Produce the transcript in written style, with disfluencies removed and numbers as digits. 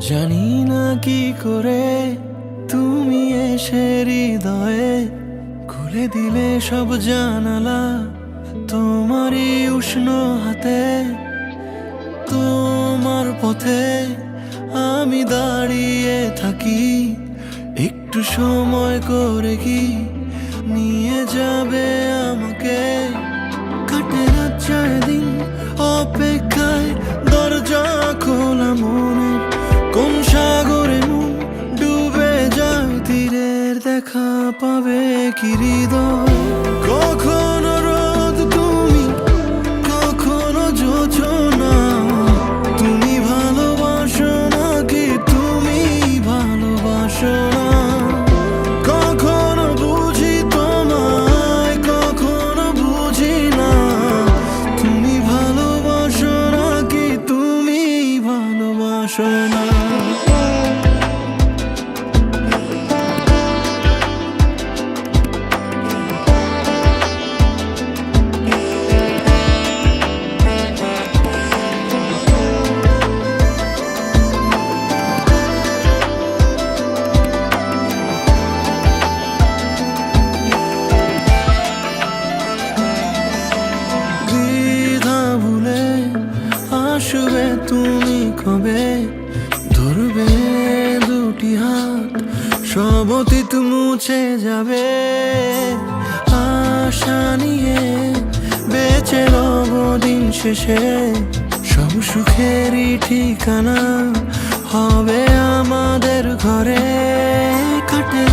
জানি না কি করে তুমি এসে হৃদয়ে খুলে দিলে সব জানালা, তোমারই উষ্ণ হাতে। তোমার পথে আমি দাঁড়িয়ে থাকি, একটু সময় করে কি নিয়ে যাবে আমাকে। কাটে রাত যায় দিন অপেক্ষায়, দরজা খোলা মনে, কোন সাগরে মন ডুবে যায়, তীরের দেখা পাবে কি হৃদয়। কখনো রোদ তুমি, কখনো জোছনা, তুমি ভালোবাসো নাকি তুমি ভালোবাসো না। কখনো বুঝি তোমায়, কখনো বুঝি না, তুমি ভালোবাসো নাকি তুমি ভালোবাসো না। আসবে তুমি কবে, ধরবে দুটি হাত, সব অতীত মুছে যাবে। আশা নিয়ে বেঁচে রব দিন শেষে, সব সুখেরই ঠিকানা হবে আমাদের ঘরে। কাটে